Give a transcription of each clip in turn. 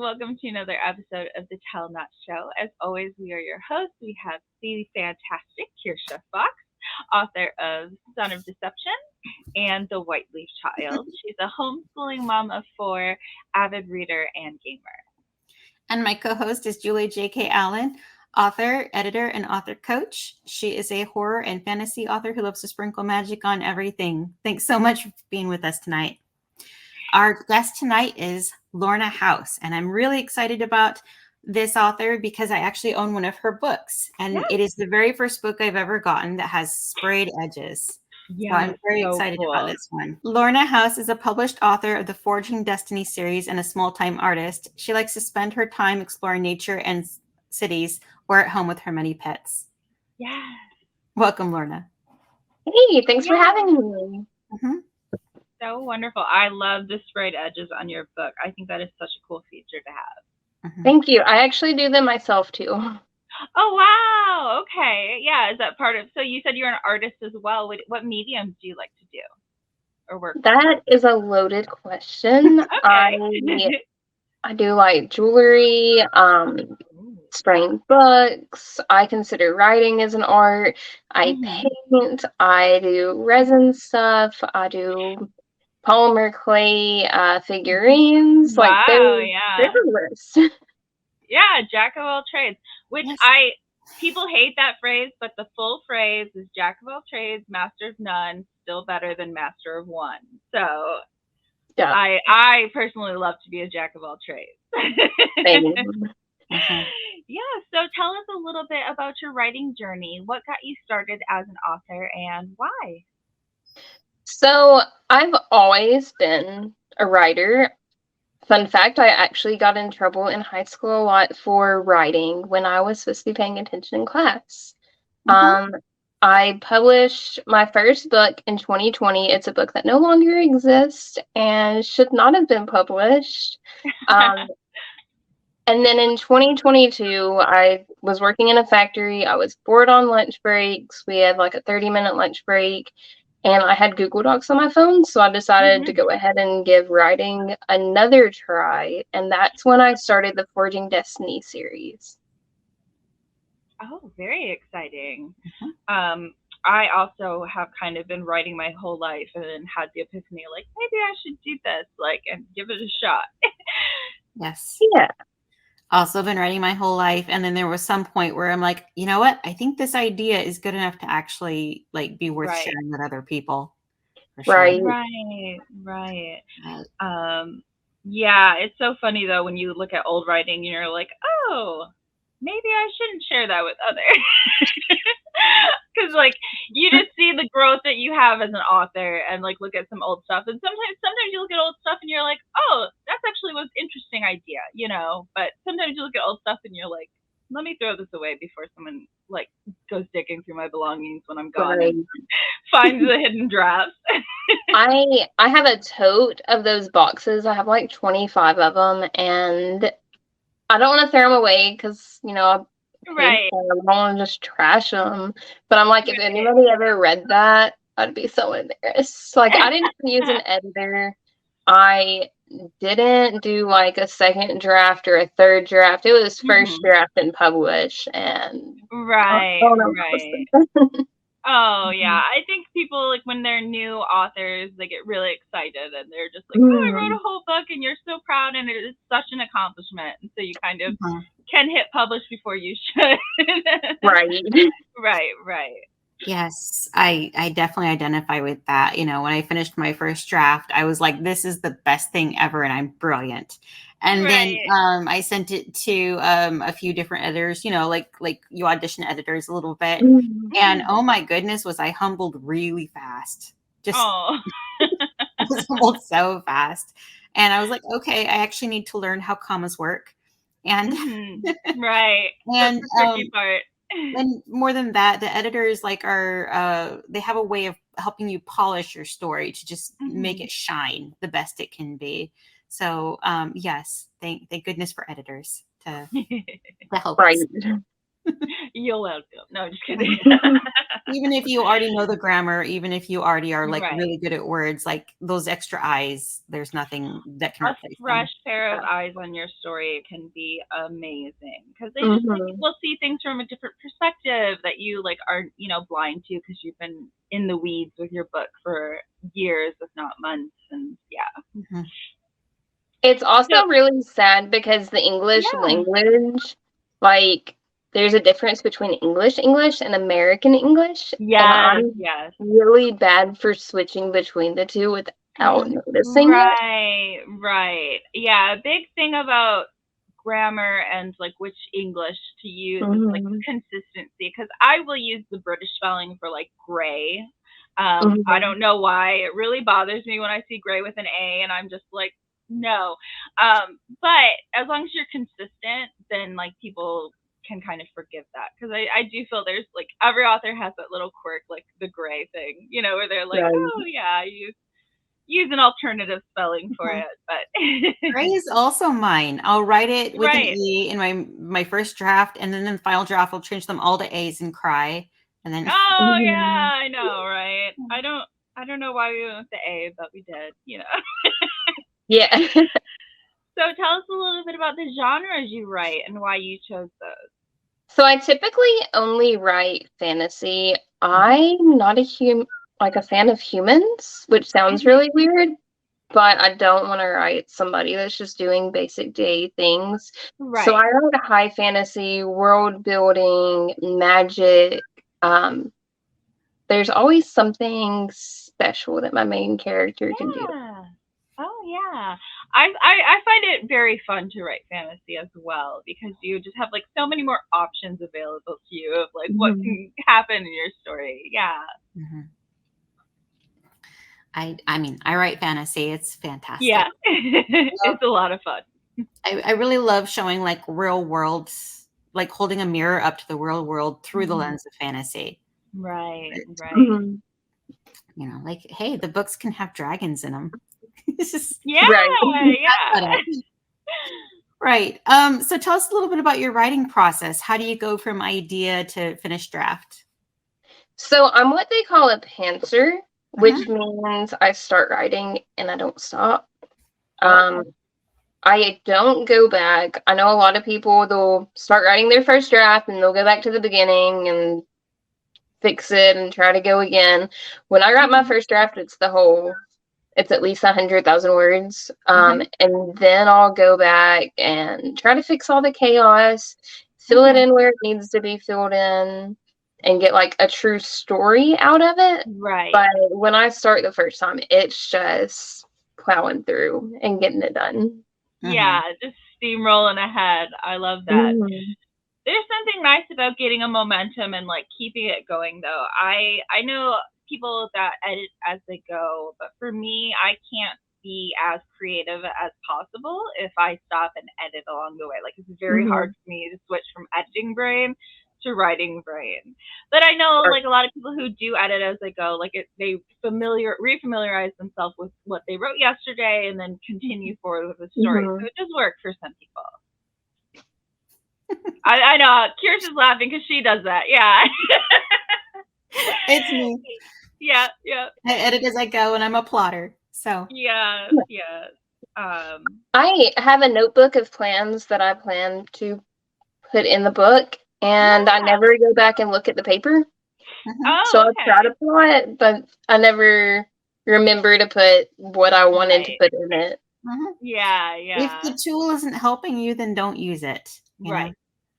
welcome to another episode of the Tell Not Show. As always, we are your hosts. We have the fantastic Kirsha Fox, author of Son of Deception and The White Leaf Child. She's a homeschooling mom of four, avid reader, and gamer. And my co-host is Julie J.K. Allen, author, editor, and author coach. She is a horror and fantasy author who loves to sprinkle magic on everything. Thanks so much for being with us tonight. Our guest tonight is Lorna House, and I'm really excited about this author because I actually own one of her books, and It is the very first book I've ever gotten that has sprayed edges. Yeah, so I'm very excited about this one. Lorna House is a published author of the Forging Destiny series and a small-time artist. She likes to spend her time exploring nature and cities or at home with her many pets. Yes. Welcome, Lorna. Hey, thanks for having me. Mm-hmm. So wonderful. I love the sprayed edges on your book. I think that is such a cool feature to have. Mm-hmm. Thank you. I actually do them myself too. Oh, wow. Okay. Yeah. Is that part of, so you said you're an artist as well. What mediums do you like to do or work with? That is a loaded question. Okay. I do like jewelry, spraying books. I consider writing as an art. I paint. I do resin stuff. I do polymer clay figurines. Wow, like there's a list. Yeah, jack of all trades. Which people hate that phrase, but the full phrase is jack of all trades, master of none, still better than master of one. So yeah. I personally love to be a jack of all trades. Yeah, so tell us a little bit about your writing journey. What got you started as an author and why? So I've always been a writer. Fun fact, I actually got in trouble in high school a lot for writing when I was supposed to be paying attention in class. I published my first book in 2020. It's a book that no longer exists and should not have been published. And then in 2022, I was working in a factory. I was bored on lunch breaks. We had like a 30-minute lunch break. And I had Google Docs on my phone, so I decided to go ahead and give writing another try. And that's when I started the Forging Destiny series. Oh, very exciting. I also have kind of been writing my whole life and then had the epiphany, like, maybe I should do this, and give it a shot. Yes. Yeah. Also been writing my whole life, and then there was some point where I'm like, you know what? I think this idea is good enough to actually be worth sharing with other people. Right. Yeah, it's so funny though when you look at old writing, you're like, oh, maybe I shouldn't share that with others. Because you just see the growth that you have as an author and look at some old stuff. And sometimes you look at old stuff and you're like, oh, that's actually was an interesting idea, But sometimes you look at old stuff and you're like, let me throw this away before someone goes digging through my belongings when I'm gone and finds the hidden drafts. I have a tote of those boxes. I have 25 of them, and I don't want to throw them away because I don't want to just trash them. But I'm like, if anybody ever read that, I'd be so embarrassed. I didn't use an editor. I didn't do a second draft or a third draft. It was first draft and publish. And Oh yeah, I think people when they're new authors, they get really excited and they're just like, oh, I wrote a whole book and you're so proud and it is such an accomplishment. And so you kind of can hit publish before you should. Right. Yes, I definitely identify with that. When I finished my first draft, I was like, this is the best thing ever and I'm brilliant. And then I sent it to a few different editors, like you audition editors a little bit. And oh my goodness, was I humbled really fast. I was humbled so fast. And I was like, okay, I actually need to learn how commas work. And that's the tricky part. And more than that, the editors are they have a way of helping you polish your story to just make it shine the best it can be. So yes, thank goodness for editors to help us. You'll outdo. No, just kidding. Even if you already know the grammar, even if you already are like Right. really good at words, like those extra eyes, there's nothing that can A replace them. fresh pair of eyes on your story can be amazing because they just Mhm. will see things from a different perspective that you like aren't blind to because you've been in the weeds with your book for years, if not months, and yeah. Mhm. It's also So really sad because the English yeah, language, like, there's a difference between English and American English, and yes, I'm yes. really bad for switching between the two without Mhm. noticing it. Right, right. Yeah, a big thing about grammar and like which English to use is like Mhm. consistency because I will use the British spelling for like gray. I Mhm. don't know why. It really bothers me when I see gray with an A and I'm just like, no. But as long as you're consistent, then like people can kind of forgive that because I do feel there's like every author has that little quirk like the gray thing, where they're like, Right. oh yeah, you use an alternative spelling for Mhm. it, but Gray is also mine. I'll write it with an right. E in my first draft, and then in the final draft, I'll change them all to A's and cry, and then Oh Mhm. yeah, I know, right? I don't know why we went with the A, but we did. Yeah. So tell us a little bit about the genres you write and why you chose those. So I typically only write fantasy. Mhm. I'm not a fan of humans, which sounds Mhm. really weird, but I don't want to write somebody that's just doing basic day things. So Right. I write high fantasy, world building, magic. Um, there's always something special that my main character can do. Yeah. Oh yeah. I find it very fun to write fantasy as well because you just have like so many more options available to you of like what Mhm. can happen in your story. Yeah. Mhm. I mean, I write fantasy. It's Yeah. fantastic. It's a lot of fun. I really love showing like real worlds, like holding a mirror up to the real world through the Mhm. lens of fantasy. Right, But, right. Mhm. like, hey, the books can have dragons in them. It's just Yeah, Right. laugh at yeah. it. Right. So tell us a little bit about your writing process. How do you go from idea to finished draft? So I'm what they call a pantser, Uh-huh. which means I start writing and I don't stop. Okay. Um, I don't go back. I know a lot of people, they'll start writing their first draft and they'll go back to the beginning and fix it and try to go again. When I write my Mhm. first draft, it's at least 100,000 words. Uh-huh. And then I'll go back and try to fix all the chaos, fill it Okay. in where it needs to be filled in, and get like a true story out of it. Right. But when I start the first time, it's just plowing through and getting it done. Yeah, Uh-huh. just steamrolling ahead. I love that. Mhm. There's something nice about getting a momentum and like keeping it going though. I know people that edit as they go, but for me, I can't be as creative as possible if I stop and edit along the way. Like it's very hard Mhm. for me to switch from editing brain to writing brain. But I know Right. like a lot of people who do edit as they go, like they refamiliarize themselves with what they wrote yesterday and then continue forward with the story. So Mhm. it does work for some people. I know. Kirsten's laughing because she does that. Yeah. It's me. Yeah. Yeah. I edit as I go, and I'm a plotter. So, Yes. Yes. I have a notebook of plans that I plan to put in the book, and I Yeah. never go back and look at the paper. uh-huh. So Oh, I try okay. to plot, but I never remember to put what I wanted to Right. put in it. Uh-huh. Yeah. If Yeah. the tool isn't helping you, then don't use it. Right.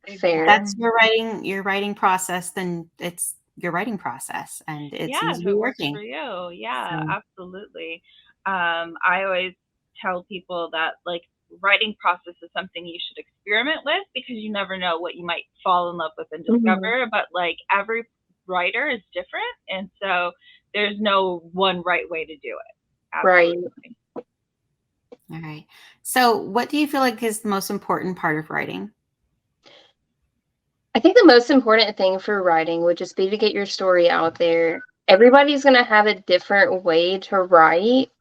If Fair. that's Exactly. your writing process, then it's your writing process, and it Yeah. seems to If be it works for working. you. Yeah. So, Absolutely. I always tell people that like writing process is something you should experiment with because you never know what you might fall in love with and Mhm. discover. But like every writer is different, and so there's no one right way to do it. Right. Absolutely. all right. So, what do you feel like is the most important part of writing? I think the most important thing for writing would just be to get your story out there. Everybody's going to have a different way to write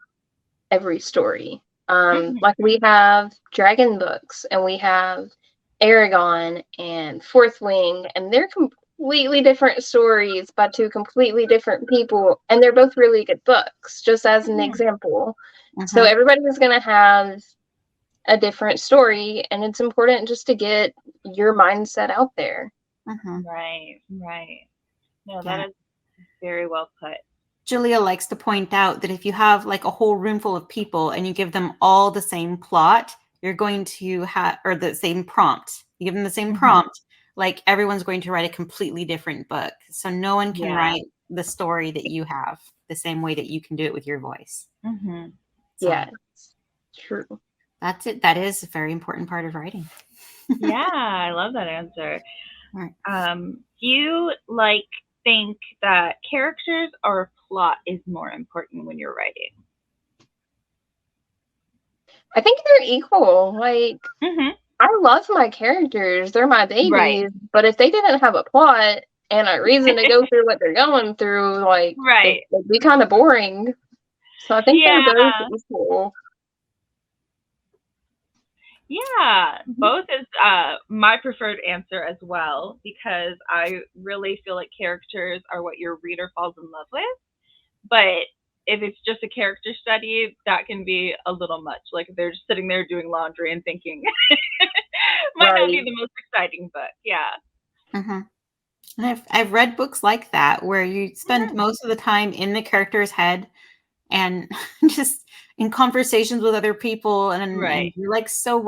every story. Hmm. Like we have dragon books and we have Aragon and Fourth Wing, and they're completely different stories by two completely different people, and they're both really good books, just as an example. So everybody is going to have a different story, and it's important just to get your mindset out there. Right. No, that is very well put. Julia likes to point out that if you have like a whole room full of people and you give them all the same plot, you're going to have, or the same prompt, you give them the same prompt, like everyone's going to write a completely different book. So no one can write the story that you have the same way that you can do it with your voice. So, yeah, true. That's it. That is a very important part of writing. Yeah, I love that answer. Do you think that characters or plot is more important when you're writing? I think they're equal. Like, I love my characters. They're my babies. Right. But if they didn't have a plot and a reason to go through what they're going through, like, it'd be kind of boring. So I think they're both equal. Yeah, both is my preferred answer as well, because I really feel like characters are what your reader falls in love with. But if it's just a character study, that can be a little much. Like if they're just sitting there doing laundry and thinking, might not be the most exciting book. Yeah. And I've read books like that where you spend most of the time in the character's head and just in conversations with other people, and you're like, so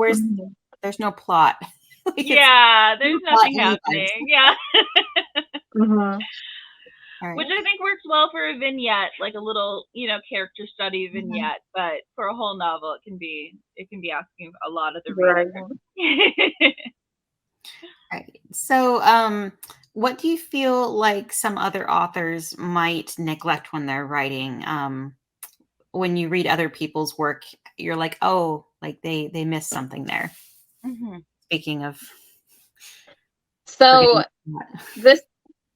there's no plot. Like, there's nothing happening. Yeah. Which I think works well for a vignette, like a little, character study vignette. But for a whole novel, it can be asking a lot of the reader. Right. So, what do you feel like some other authors might neglect when they're writing? When you read other people's work, you're like, oh, like they missed something there. Speaking of, so this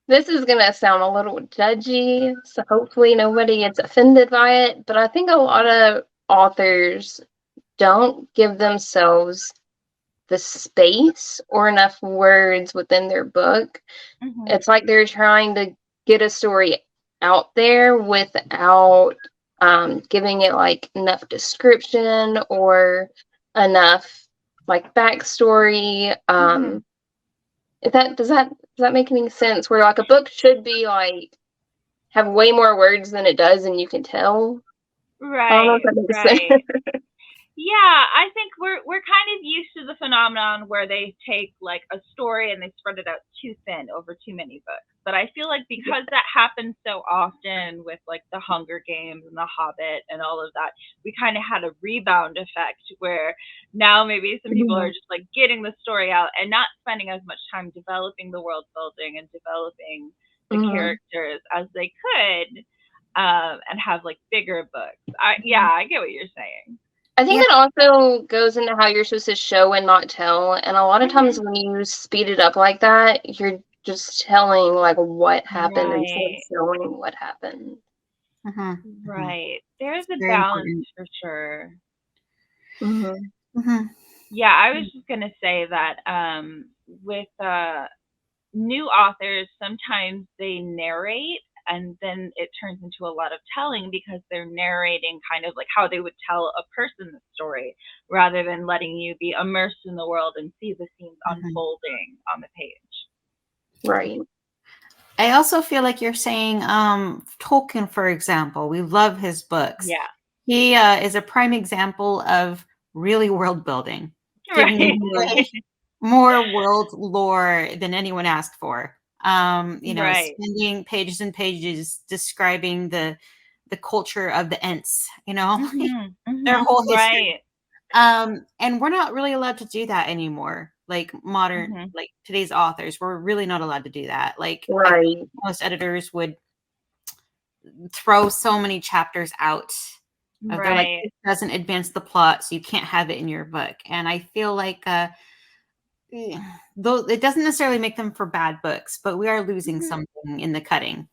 is gonna sound a little judgy, so hopefully nobody gets offended by it. But I think a lot of authors don't give themselves the space or enough words within their book. It's like they're trying to get a story out there without giving it like enough description or enough like backstory. Does that make any sense? Where like a book should be like have way more words than it does, and you can tell. Right. I don't know if that makes sense. Yeah, I think we're kind of used to the phenomenon where they take like a story and they spread it out too thin over too many books. But I feel like because that happens so often with like the Hunger Games and the Hobbit and all of that, we kind of had a rebound effect where now maybe some people are just like getting the story out and not spending as much time developing the world building and developing the characters as they could, and have like bigger books. I get what you're saying. I think it also goes into how you're supposed to show and not tell. And a lot of times when you speed it up like that, you're just telling like what happened instead of showing what happened. Right. There's a balance for sure. Yeah, I was just going to say that with new authors, sometimes they narrate and then it turns into a lot of telling because they're narrating kind of like how they would tell a person the story rather than letting you be immersed in the world and see the scenes unfolding on the page. Right. I also feel like you're saying Tolkien, for example. We love his books. Yeah. He is a prime example of really world building. Giving more world lore than anyone asked for. Spending pages and pages describing the culture of the Ents, their whole history. And we're not really allowed to do that anymore. Like modern, like today's authors, we're really not allowed to do that. Like most editors would throw so many chapters out. They're like, it doesn't advance the plot, so you can't have it in your book. And I feel like though it doesn't necessarily make them for bad books, but we are losing something in the cutting,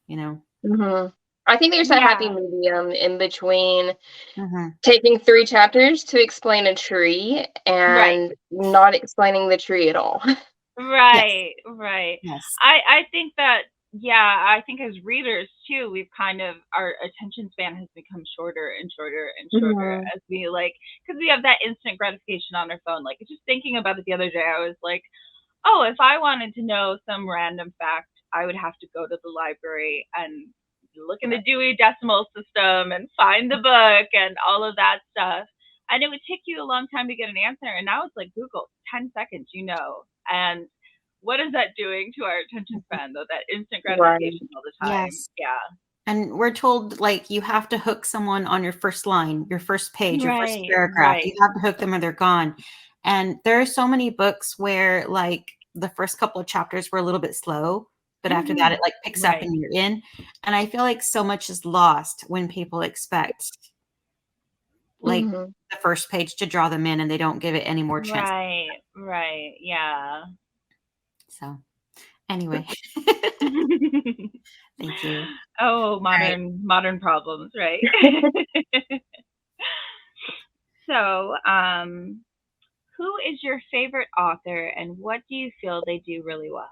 I think there's a happy medium in between Mm-hmm. taking 3 chapters to explain a tree and not explaining the tree at all. Right, right. Yes. I think that, I think as readers too, we've kind of, our attention span has become shorter and shorter and shorter as we because we have that instant gratification on our phone. Like, just thinking about it the other day, I was like, oh, if I wanted to know some random fact, I would have to go to the library and look in the Dewey Decimal System and find the book and all of that stuff. And it would take you a long time to get an answer. And now it's like Google, 10 seconds, And what is that doing to our attention span, though? That instant gratification all the time. Yes. Yeah. And we're told, like, you have to hook someone on your first line, your first page, your first paragraph. Right. You have to hook them or they're gone. And there are so many books where, like, the first couple of chapters were a little bit slow, but after that, it, like, picks up and you're in. And I feel like so much is lost when people expect, like, the first page to draw them in and they don't give it any more chance. Right. Yeah. So, anyway. Thank you. Oh, modern problems, right? So, who is your favorite author and what do you feel they do really well?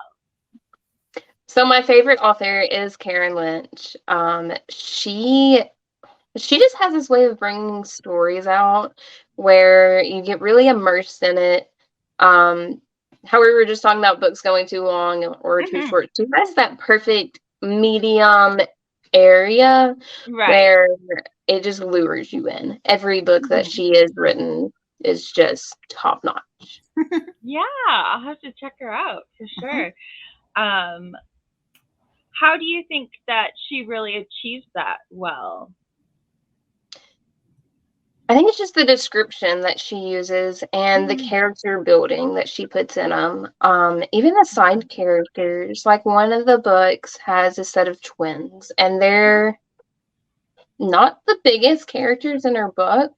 So my favorite author is Karen Lynch. She just has this way of bringing stories out where you get really immersed in it. How we were just talking about books going too long or too short. She has that perfect medium area where it just lures you in. Every book that she has written is just top notch. Yeah, I'll have to check her out for sure. How do you think that she really achieves that well? I think it's just the description that she uses and the character building that she puts in them. Even the side characters, like one of the books has a set of twins, and they're not the biggest characters in her book,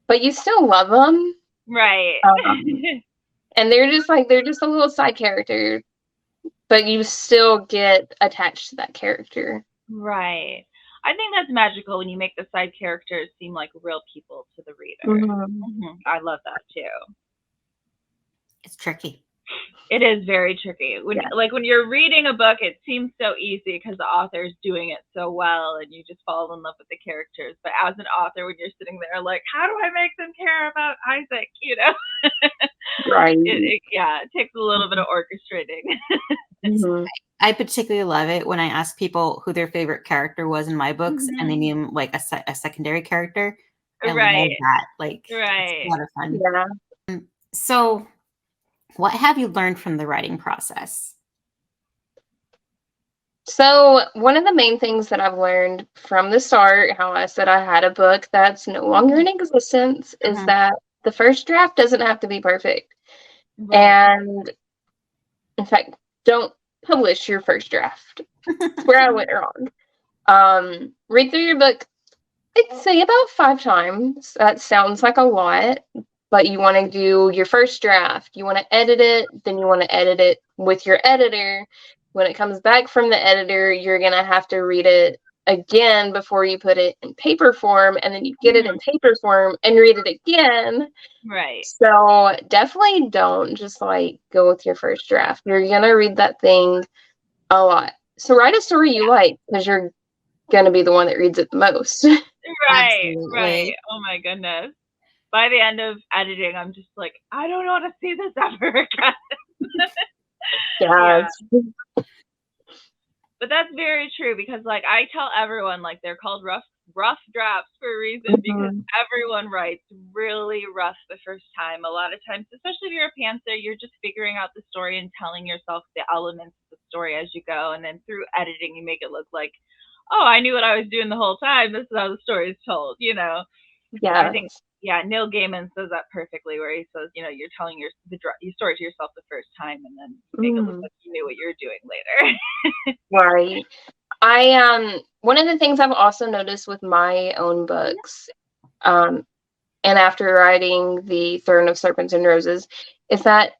but you still love them. Right. And they're just a little side character, but you still get attached to that character. Right. I think that's magical when you make the side characters seem like real people to the reader. I love that too. It's tricky. It is very tricky. When you're reading a book, it seems so easy because the author is doing it so well and you just fall in love with the characters. But as an author, when you're sitting there like, how do I make them care about Isaac? Right. It takes a little bit of orchestrating. I particularly love it when I ask people who their favorite character was in my books and they name like a secondary character. I love that. Like, it's a lot of fun. Yeah. So, what have you learned from the writing process? So one of the main things that I've learned from the start, how I said I had a book that's no longer in existence, is that the first draft doesn't have to be perfect. And in fact, don't publish your first draft. That's where I went wrong. Read through your book, I'd say about 5 times. That sounds like a lot, but you want to do your first draft. You want to edit it, then you want to edit it with your editor. When it comes back from the editor, you're going to have to read it again before you put it in paper form, and then you get it in paper form and read it again. Right. So definitely don't just go with your first draft. You're going to read that thing a lot. So write a story you like, because you're going to be the one that reads it the most. Right. Oh my goodness. By the end of editing, I'm just like, I don't want to see this ever again. Yeah. But that's very true, because I tell everyone they're called rough drafts for a reason, because everyone writes really rough the first time. A lot of times, especially if you're a pantser, you're just figuring out the story and telling yourself the elements of the story as you go, and then through editing you make it look like, oh, I knew what I was doing the whole time. This is how the story is told, Yeah. I think Neil Gaiman says that perfectly, where he says, you're telling your story to yourself the first time, and then you make it look like you knew what you were doing later. Right. I one of the things I've also noticed with my own books, and after writing The Throne of Serpents and Roses, is that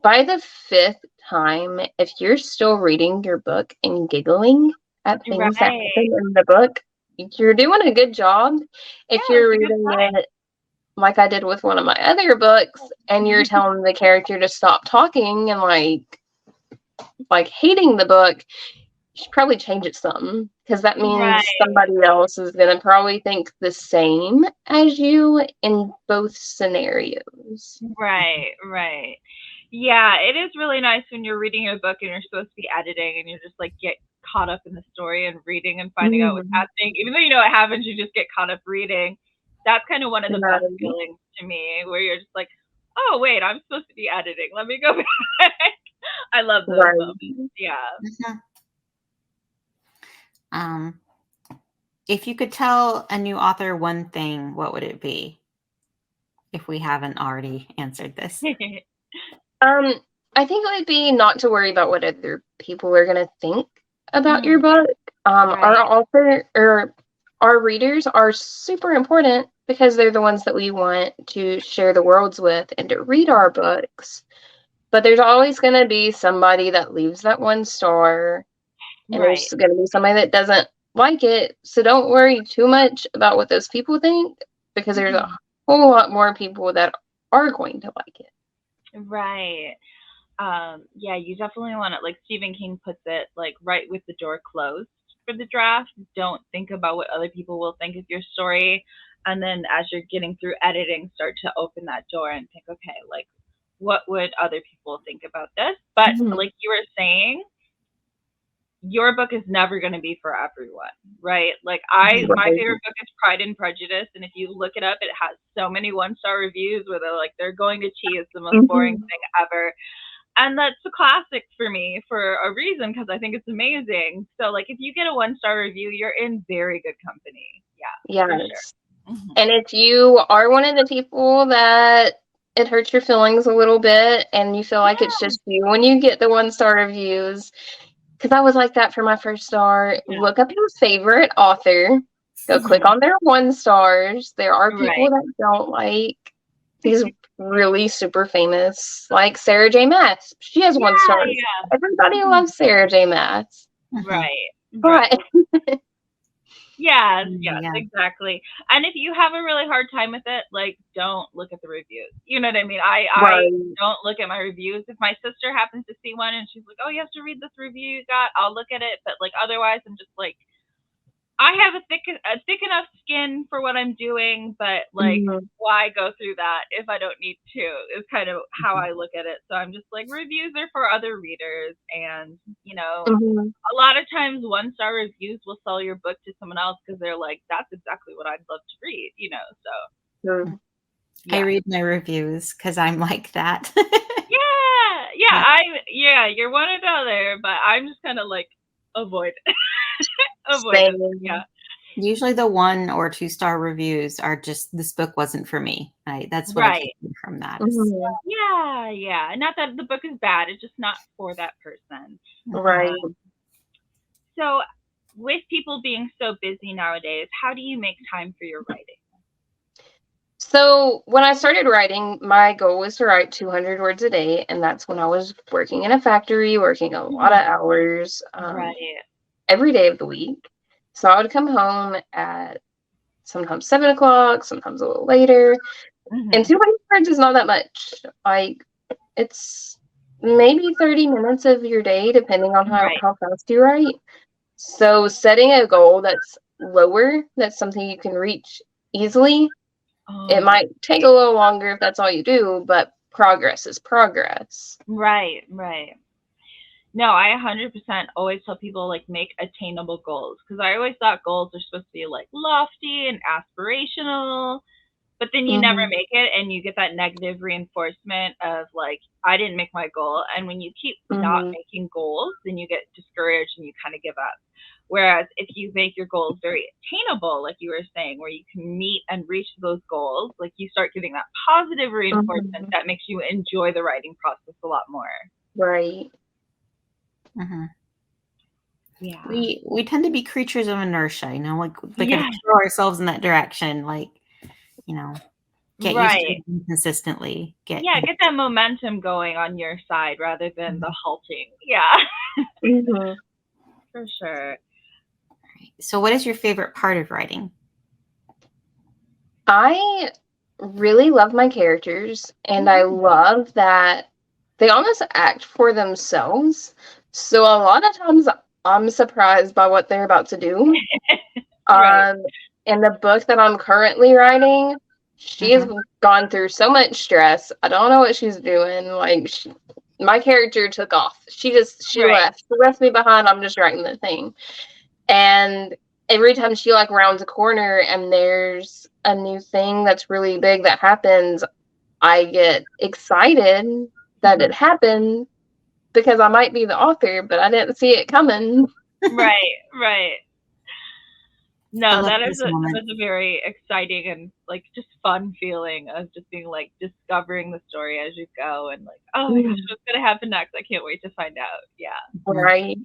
by the 5th time, if you're still reading your book and giggling, at things that Right. happen in the book, you're doing a good job. If Yeah, you're it's a good reading sign. it like I did with one of my other books, and you're telling the character to stop talking and like hating the book, you should probably change it some, because that means Right. somebody else is gonna probably think the same as you in both scenarios. Right, right. Yeah, it is really nice when you're reading a book and you're supposed to be editing and you're just like get caught up in the story and reading and finding out what's Mhm. happening. Even though you know what happens, you just get caught up reading. That's kind of one of the best Right. feelings to me, where you're just like, oh wait, I'm supposed to be editing. Let me go back. I love those moments. Right. Yeah. Mhm. Um, if you could tell a new author one thing, what would it be? If we haven't already answered this. Um, I think it would be not to worry about what other people are gonna think about your Mm, book. Our right, author or our readers are super important because they're the ones that we want to share the worlds with and to read our books. But there's always gonna be somebody that leaves that 1 star, and right. there's gonna be somebody that doesn't like it. So don't worry too much about what those people think, because there's a Mhm. whole lot more people that are going to like it. Right. Yeah, you definitely want it. Like Stephen King puts it, like right with the door closed for the draft. Don't think about what other people will think of your story. And then as you're getting through editing, start to open that door and think, okay, like what would other people think about this? But Mhm. like you were saying, your book is never going to be for everyone, right? Like my Right. favorite book is Pride and Prejudice, and if you look it up, it has so many 1 star reviews where they're like, they're going to tea is the most boring Mhm. thing ever, and that's a classic for me for a reason because I think it's amazing. So like if you get a 1 star review, you're in very good company. Yeah, for Yes. sure. Hmm. And if you are one of the people that it hurts your feelings a little bit and you feel like it's Yeah, just you when you get the 1 star reviews, because I was like that for my first star, yeah. look up your favorite author, go click Hmm. on their 1 stars. There are people Right. that don't like these really super famous, like Sarah J. Maas. She has Yeah, 1 stars. yeah. Everybody Mhm. loves Sarah J. Maas. Mhm. Right, But right. Yes, yes, Yeah. exactly. And if you have a really hard time with it, like don't look at the reviews. You know what I mean? I right. don't look at my reviews. If my sister happens to see one and she's like, "Oh, you have to read this review you got," I'll look at it. But like otherwise, I'm just like, I have a thick enough skin for what I'm doing, but like, Mhm. why go through that if I don't need to? Is kind of how I look at it. So I'm just like, reviews are for other readers, and Mhm. a lot of times 1 star reviews will sell your book to someone else because they're like, that's exactly what I'd love to read. So Mhm. I yeah. read my reviews because I'm like that. Yeah, yeah, Yeah. you're one or the other, but I'm just kind of like avoid avoidance. Yeah. Same. Usually the 1 or 2 star reviews are just this book wasn't for me. That's what I take Right. from that is Mhm. Yeah, yeah. Not that the book is bad, it's just not for that person. Right. Um, so with people being so busy nowadays, how do you make time for your writing? So when I started writing, my goal was to write 200 words a day, and that's when I was working in a factory, working a lot of Mhm. hours Right. every day of the week. So I would come home at sometimes 7 o'clock, sometimes a little later, and Mhm. 200 words is not that much. Like it's maybe 30 minutes of your day, depending on Right. how fast you write. So setting a goal that's lower, that's something you can reach easily. It Oh, might take a little longer if that's all you do, but progress is progress. right, right. No, I 100% always tell people like make attainable goals because I always thought goals are supposed to be like lofty and aspirational, but then you never Mhm. make it and you get that negative reinforcement of like I didn't make my goal, and when you keep not Mhm. making goals, then you get discouraged and you kind of give up. Whereas if you make your goals very attainable, like you were saying, where you can meet and reach those goals, like you start getting that positive reinforcement Mhm. that makes you enjoy the writing process a lot more. Right. Mhm. Yeah. We tend to be creatures of inertia, like Yeah. to throw ourselves in that direction, you know, get used to Right. it consistently. Yeah, get that momentum going on your side rather than the halting. Yeah, Mhm. Mhm. for sure. So what is your favorite part of writing? I really love my characters, and I love that they almost act for themselves. So a lot of times I'm surprised by what they're about to do. Right. In the book that I'm currently writing, she's gone through so much stress. I don't know what she's doing. Like, my character took off. She left. She left me behind. I'm just writing the thing. And every time she like rounds a corner and there's a new thing that's really big that happens, I get excited that it happened because I might be the author, but I didn't see it coming. Right. No, that is a very exciting and like just fun feeling of just being like discovering the story as you go and like, oh my gosh, what's gonna happen next? I can't wait to find out. Yeah. Right.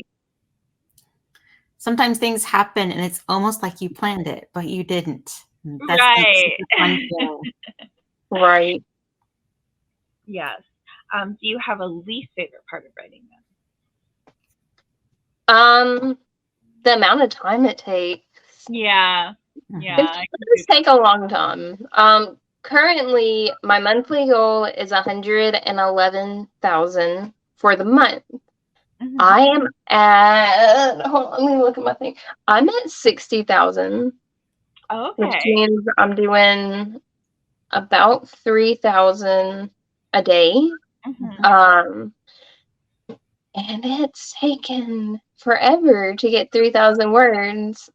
Sometimes things happen and it's almost like you planned it, but you didn't. That's fun feeling. Right. Yes. Do you have a least favorite part of writing then? The amount of time it takes. Yeah. It does take a long time. Currently my monthly goal is 111,000 for the month. I am at, hold on, let me look at my thing. I'm at 60,000. Okay. Which means I'm doing about 3,000 a day. And it's taken forever to get 3,000 words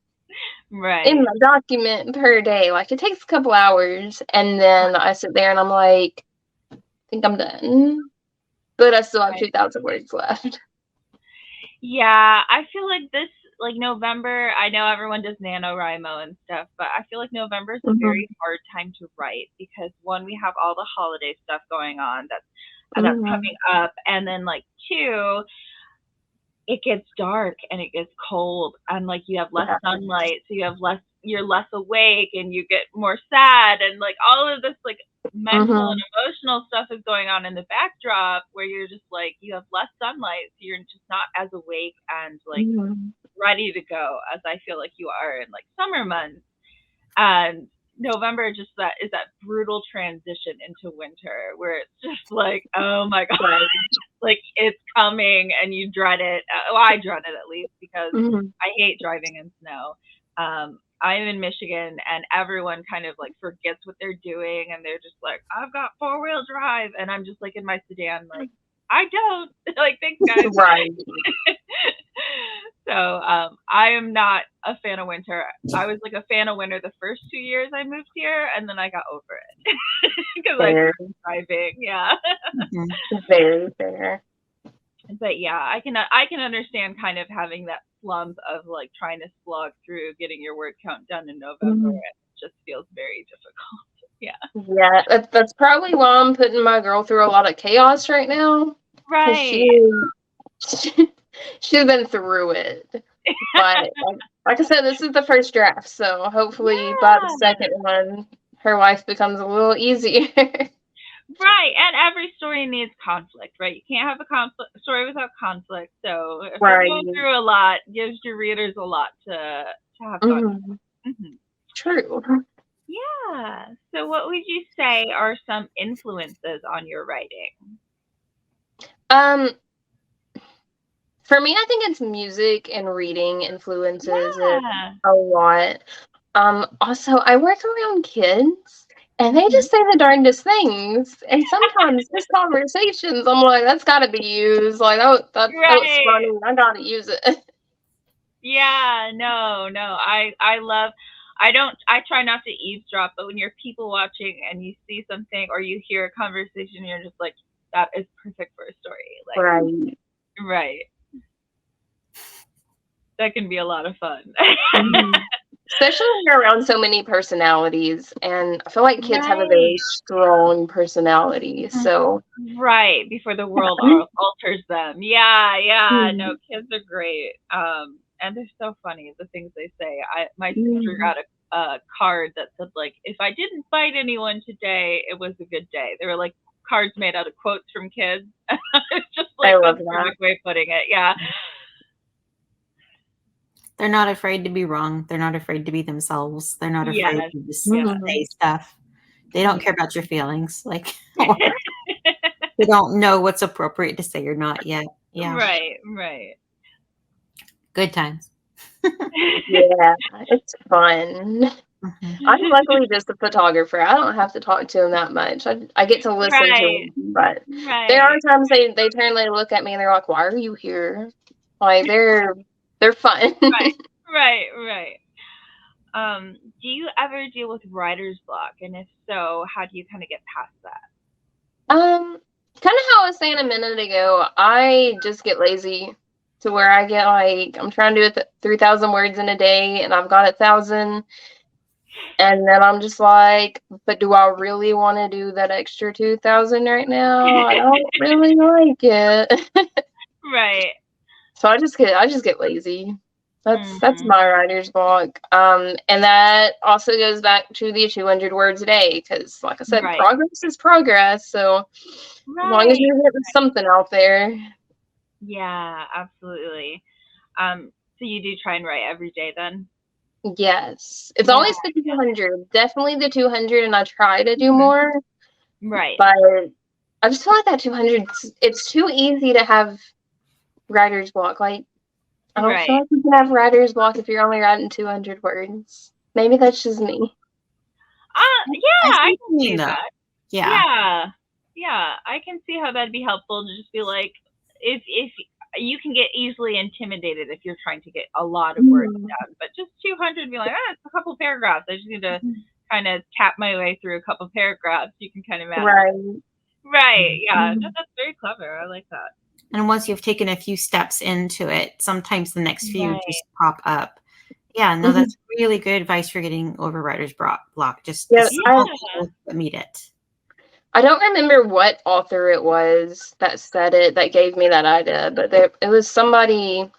in my document per day. Like, it takes a couple hours, and then I sit there and I'm like, I think I'm done. But I still have 2,000 words left. Yeah, I feel like this, like November, I know everyone does NaNoWriMo and stuff, but I feel like November is a very hard time to write because one, we have all the holiday stuff going on that's coming up, and then like two, it gets dark and it gets cold and like you have less sunlight, so you're less awake and you get more sad and like all of this like mental and emotional stuff is going on in the backdrop where you're just like you have less sunlight, so you're just not as awake and like ready to go as I feel like you are in like summer months. And November just is that brutal transition into winter where it's just like, oh my god, like it's coming and you dread it. Well, I dread it at least because I hate driving in snow. I'm in Michigan and everyone kind of like forgets what they're doing and they're just like, I've got 4-wheel drive, and I'm just like in my sedan like, I don't. Like, thanks guys. So I am not a fan of winter. I was like a fan of winter the first 2 years I moved here, and then I got over it because I was driving. Yeah. Very fair. But yeah, I can understand kind of having that slump of like trying to slog through getting your word count done in November. It just feels very difficult. Yeah. Yeah, that's probably why I'm putting my girl through a lot of chaos right now. Right. She's been through it. But like I said, this is the first draft, so hopefully by the second one, her life becomes a little easier. Right, and every story needs conflict, right? You can't have a story without conflict. So if you're going through a lot, gives your readers a lot to have fun. True. Yeah. So what would you say are some influences on your writing? For me, I think it's music and reading influences it a lot. Also, I work around kids, and they just say the darndest things. And sometimes just conversations, I'm like, that's got to be used. Like, oh, that's funny. I got to use it. Yeah, no. I try not to eavesdrop, but when you're people watching and you see something or you hear a conversation, you're just like, that is perfect for a story. Like, right. That can be a lot of fun. Especially when you're around so many personalities, and I feel like kids have a very strong personality. So before the world alters them. Yeah. No, kids are great. And they're so funny, the things they say. My sister got a card that said like, if I didn't fight anyone today, it was a good day. They were like cards made out of quotes from kids. It's just like I love the perfect way of putting it. Yeah. They're not afraid to be wrong. They're not afraid to be themselves. They're not afraid Yes. to just Yeah. say stuff. They don't care about your feelings. Like, they don't know what's appropriate to say or not yet. Yeah. Right. Good times. Yeah, it's fun. I'm luckily just a photographer. I don't have to talk to them that much. I get to listen to them, but there are times they turn, they look at me and they're like, "Why are you here?" Like they're fun. Right. Do you ever deal with writer's block? And if so, how do you kind of get past that? Kind of how I was saying a minute ago, I just get lazy to where I get like, I'm trying to do 3,000 words in a day and I've got 1,000. And then I'm just like, but do I really want to do that extra 2,000 right now? I don't really like it. Right. So I just get lazy. That's my writer's block. And that also goes back to the 200 words a day because, like I said, progress is progress. So as long as you're getting something out there. Yeah, absolutely. So you do try and write every day then? Yes, it's always the 200. Definitely the 200, and I try to do more. Right. But I just feel like that 200, it's too easy to have writer's block. Like, I don't feel like you can have writer's block if you're only writing 200 words. Maybe that's just me. Yeah, I can see that. Yeah. Yeah, I can see how that'd be helpful to just be like, if you can get easily intimidated if you're trying to get a lot of words down, but just 200, be like, it's a couple paragraphs. I just need to kind of tap my way through a couple paragraphs. You can kind of manage. Right. Yeah. No, that's very clever. I like that. And once you've taken a few steps into it, sometimes the next few just pop up. Yeah, no, that's really good advice for getting over writer's block. Just meet it. I don't remember what author it was that said it, that gave me that idea, but it was somebody,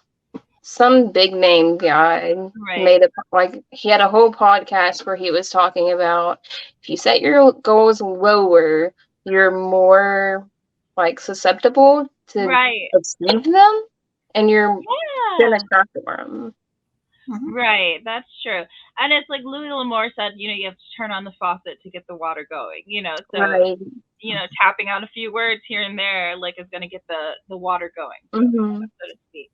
some big name guy made it, like he had a whole podcast where he was talking about if you set your goals lower, you're more like susceptible to achieve them, and you're gonna start for them. Right, that's true. And it's like Louis L'Amour said, you have to turn on the faucet to get the water going, so tapping out a few words here and there like is going to get the water going, so to speak.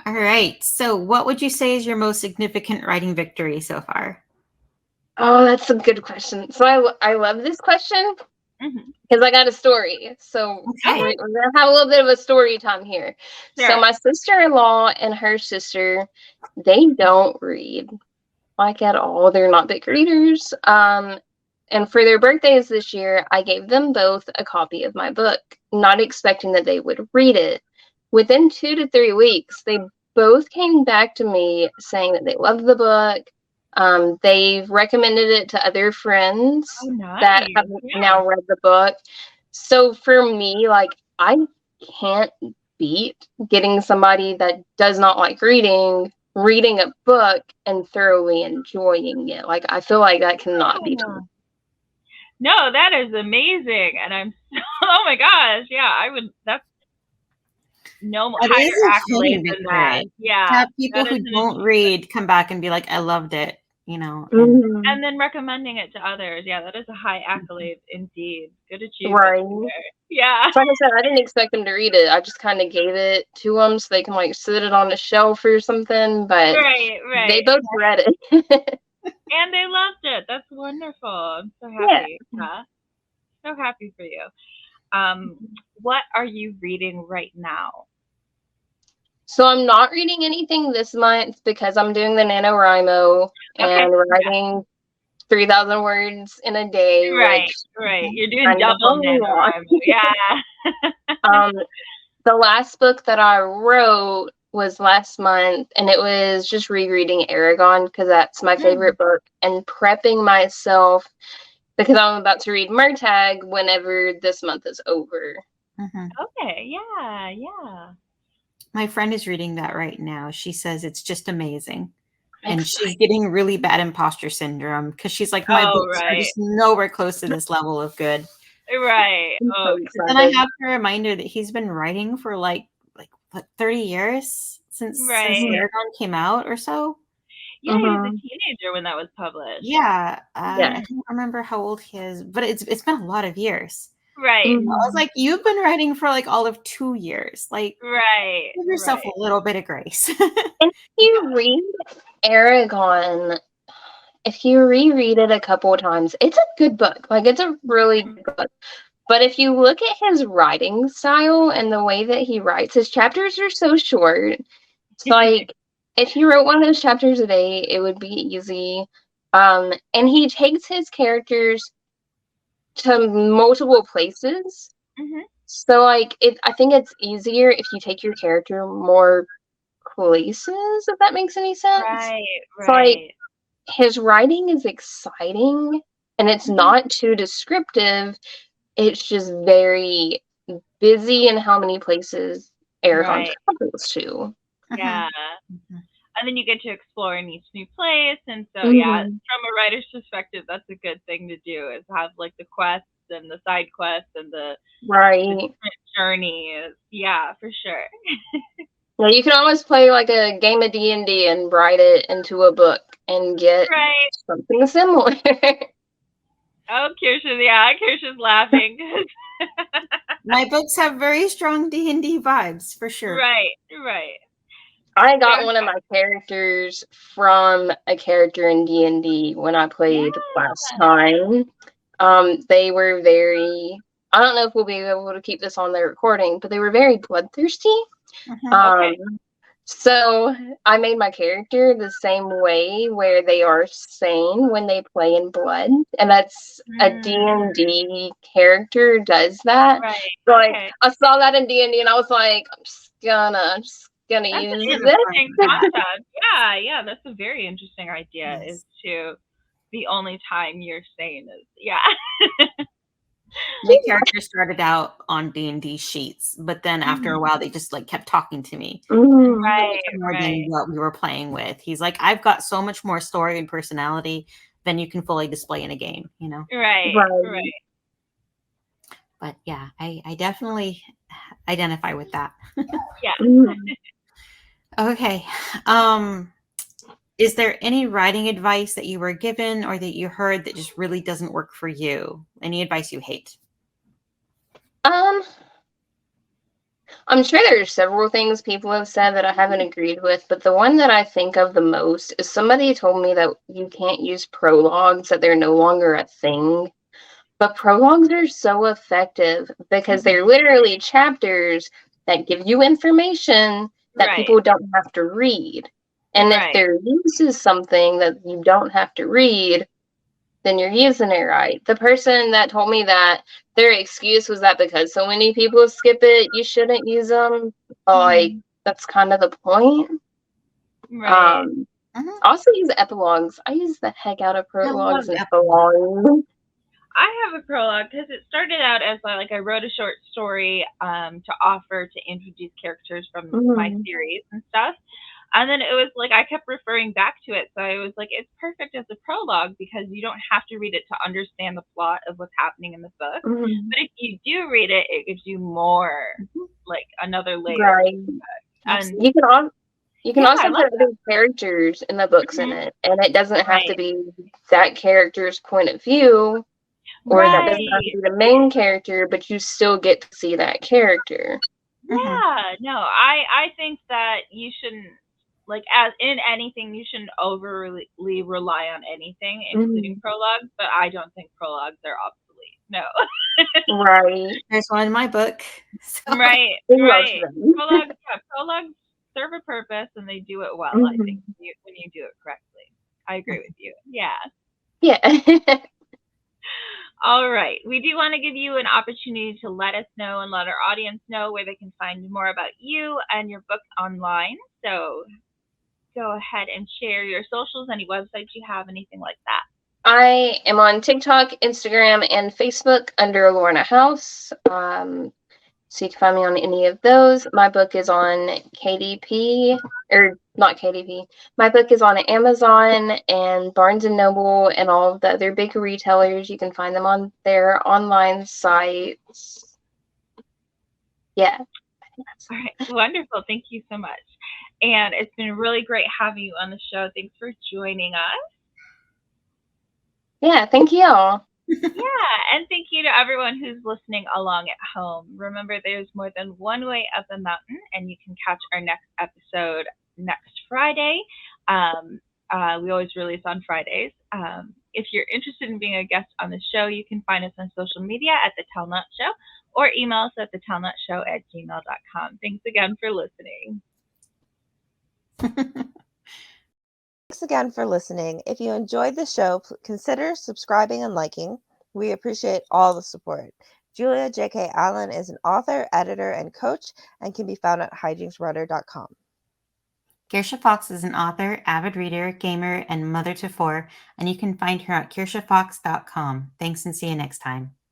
All right, so what would you say is your most significant writing victory so far? Oh, that's a good question. So I love this question because I got a story. So we're gonna have a little bit of a story time here. Sure. So my sister-in-law and her sister, they don't read like at all. They're not big readers. And for their birthdays this year, I gave them both a copy of my book, not expecting that they would read it. Within 2 to 3 weeks, they both came back to me saying that they loved the book. They've recommended it to other friends that have now read the book. So for me, like, I can't beat getting somebody that does not like reading a book and thoroughly enjoying it. Like, I feel like that cannot be done. No, that is amazing. And I'm, oh my gosh. Yeah, I would, that's no higher accolade than that. Yeah. Have people who don't read come back and be like, I loved it, And then recommending it to others. Yeah, that is a high accolade indeed. Good achievement. Right. Yeah. So like I said, I didn't expect them to read it. I just kind of gave it to them so they can like sit it on a shelf or something. But they both read it. And they loved it. That's wonderful. I'm so happy. Yeah. So happy for you. What are you reading right now? So I'm not reading anything this month because I'm doing the NaNoWriMo and writing 3,000 words in a day. Right. You're doing double NaNoWriMo. Yeah. The last book that I wrote was last month, and it was just rereading Aragon because that's my favorite book, and prepping myself because I'm about to read Murtagh whenever this month is over. Okay, yeah. My friend is reading that right now. She says it's just amazing. And she's getting really bad imposter syndrome because she's like, my books are just nowhere close to this level of good. Right. And I have to remind her that he's been writing for like 30 years. since Aragon came out or so. Yeah, he was a teenager when that was published. Yeah, I don't remember how old he is, but it's been a lot of years. Right. I was like, you've been writing for like all of 2 years. Like, give yourself a little bit of grace. And if you read Aragon, if you reread it a couple of times, it's a good book. Like, it's a really good book. But if you look at his writing style and the way that he writes, his chapters are so short. It's like, if he wrote one of those chapters a day, it would be easy. And he takes his characters to multiple places. So, like, I think it's easier if you take your character more places, if that makes any sense. So, like, his writing is exciting, and it's not too descriptive. It's just very busy in how many places Aragon travels to. Yeah. And then you get to explore in each new place. And so, yeah, from a writer's perspective, that's a good thing to do, is have, like, the quests and the side quests and the different journeys. Yeah, for sure. Yeah, you can almost play, like, a game of D&D and write it into a book and get something similar. Oh, Kirsha's laughing. My books have very strong D&D vibes, for sure. Right. I got one of my characters from a character in D&D when I played last time. They were very, I don't know if we'll be able to keep this on the recording, but they were very bloodthirsty. So I made my character the same way, where they are sane when they play in blood, and that's a D&D character does that. So, like, I saw that in D&D, and I was like, I'm just gonna use this. Yeah, that's a very interesting idea. Is to the only time you're sane is My character started out on D&D sheets, but then after a while, they just like kept talking to me. More than what we were playing with. He's like, I've got so much more story and personality than you can fully display in a game, you know? Right. But yeah, I definitely identify with that. Okay. Is there any writing advice that you were given or that you heard that just really doesn't work for you? Any advice you hate? I'm sure there's several things people have said that I haven't agreed with, but the one that I think of the most is somebody told me that you can't use prologues, that they're no longer a thing. But prologues are so effective because they're literally chapters that give you information that people don't have to read. And if their use is something that you don't have to read, then you're using it right. The person that told me that, their excuse was that because so many people skip it, you shouldn't use them. Like, that's kind of the point. Also use epilogues. I use the heck out of prologues and epilogues. I have a prologue because it started out as I wrote a short story to offer to introduce characters from my series and stuff. And then it was like I kept referring back to it. So I was like, it's perfect as a prologue because you don't have to read it to understand the plot of what's happening in the book. But if you do read it, it gives you more, like another layer. And you can also put other characters in the books in it. And it doesn't have to be that character's point of view. Or that doesn't have to be the main character, but you still get to see that character. Yeah, no, I think that you shouldn't, like, as in anything, you shouldn't overly rely on anything, including prologues, but I don't think prologues are obsolete. No. There's one in my book. So. Right. Prologues serve a purpose, and they do it well, I think, when you do it correctly. I agree with you. Yeah. All right. We do want to give you an opportunity to let us know and let our audience know where they can find more about you and your book online. So go ahead and share your socials, any websites you have, anything like that. I am on TikTok, Instagram, and Facebook under Lorna House. So you can find me on any of those. My book is on KDP, or not KDP. My book is on Amazon and Barnes & Noble and all of the other big retailers. You can find them on their online sites. Yeah. All right. Wonderful. Thank you so much. And it's been really great having you on the show. Thanks for joining us. Yeah, thank you. Yeah, and thank you to everyone who's listening along at home. Remember, there's more than one way up the mountain, and you can catch our next episode next Friday. We always release on Fridays. If you're interested in being a guest on the show, you can find us on social media at The Talnut Show or email us at thetalnutshow@gmail.com. Thanks again for listening. Thanks again for listening. If you enjoyed the show, consider subscribing and liking. We appreciate all the support. Julia J.K. Allen is an author, editor, and coach and can be found at hijinksrudder.com. Kirsha Fox is an author, avid reader, gamer, and mother to four, and you can find her at kirshafox.com. Thanks and see you next time.